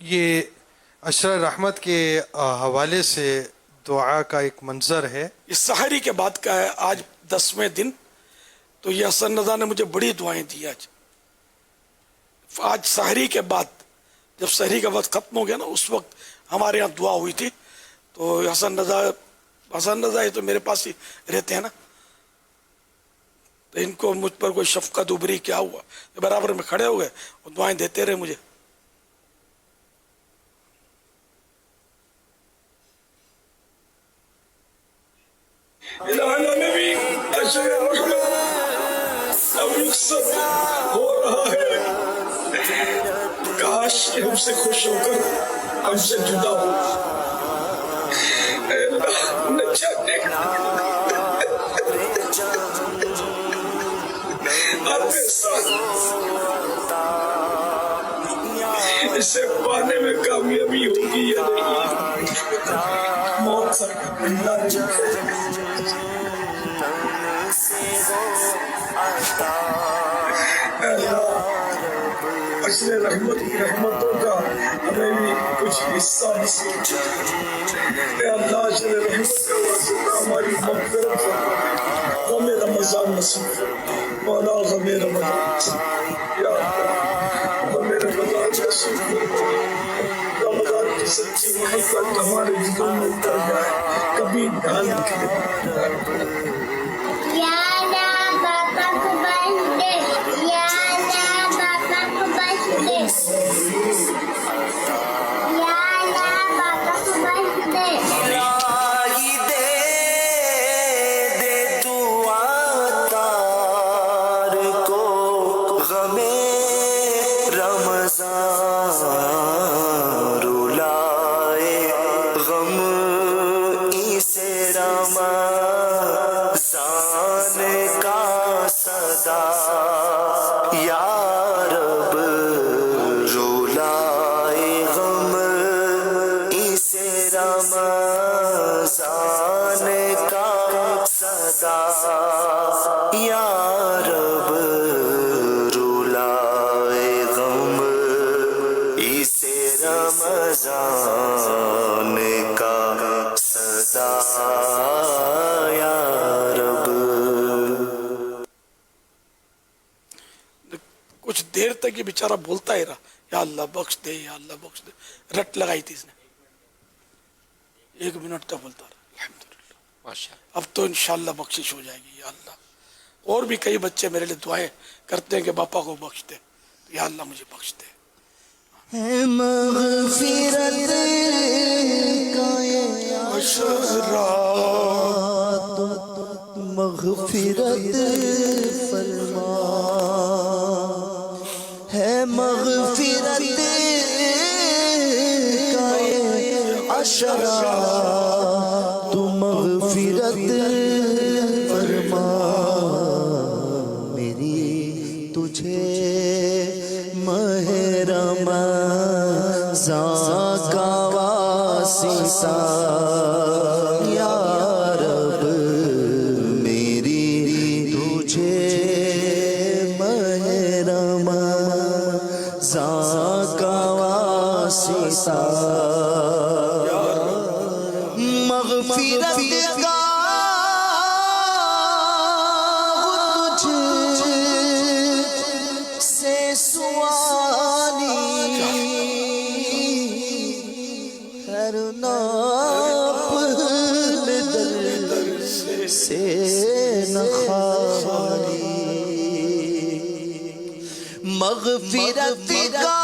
یہ عشر رحمت کے حوالے سے دعا کا ایک منظر ہے. یہ سحری کے بعد کا ہے، آج 10ویں دن. تو یہ حسن رضا نے مجھے بڑی دعائیں دی آج سحری کے بعد. جب سحری کا وقت ختم ہو گیا نا، اس وقت ہمارے یہاں دعا ہوئی تھی. تو حسن رضا یہ تو میرے پاس ہی رہتے ہیں نا، تو ان کو مجھ پر کوئی شفقت ابری کیا ہوا، برابر میں کھڑے ہو گئے اور دعائیں دیتے رہے مجھے. الہنا میں بھی عشر رحمت اب رخصت ہو رہا ہے. کاش کہ ہم سے خوش ہو کر ہم سے جدا ہو. اے اللہ نہ چاہتے آپ کے ساتھ اسے پانے میں کامیابی ہوگی یا نہیں. موت سر عشر رحمت کی رحمتوں کا ہمیں بھی کچھ حصہ نصیب. اے اللہ عشر رحمت کا واسطہ ہماری مغفرت فرما، غم رمضان نصیب فرما. مولا غم رمضان یا اللہ غم رمضان نصیب فرما. رمضان کی سچی محبت ہمارے دلوں میں اتر جائے، کبھی نہ نکلے. کچھ دیر تک یہ بیچارہ بولتا ہی رہا، یا اللہ بخش دے، یا اللہ بخش دے. رٹ لگائی تھی اس نے، 1 منٹ تک بولتا رہا. الحمدللہ اب تو انشاءاللہ بخشش ہو جائے گی. یا اللہ اور بھی کئی بچے میرے لیے دعائیں کرتے ہیں کہ باپا کو بخش دے، یا اللہ مجھے بخش دے. مغفرت کا مغفرت فرما، ہے مغفرت کا عشرہ تو مغفرت فرما. میری تجھے ماہ رمضان کا واسطہ یا رب، میری تجھے ماہ رمضان کا واسطہ مغفرت کا مغفرت کا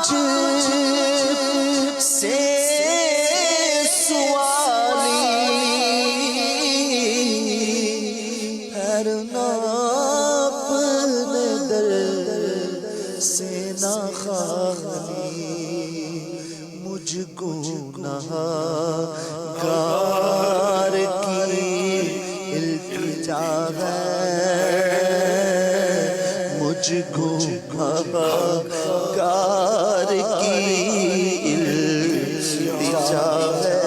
تجھ سے سوالی، ہرنا اپنے در سے نہ خالی. مجھ گناہ گار کی التجا ہے، مجھ گناہ گار کی التجا ہے.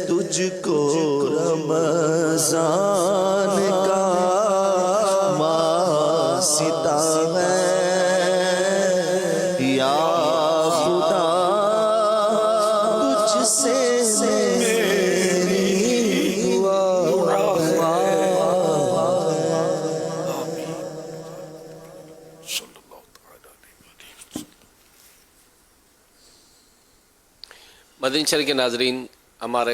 تجھ کو رمضان کا واسطہ ہے، مدنی چینل کے ناظرین، ہمارے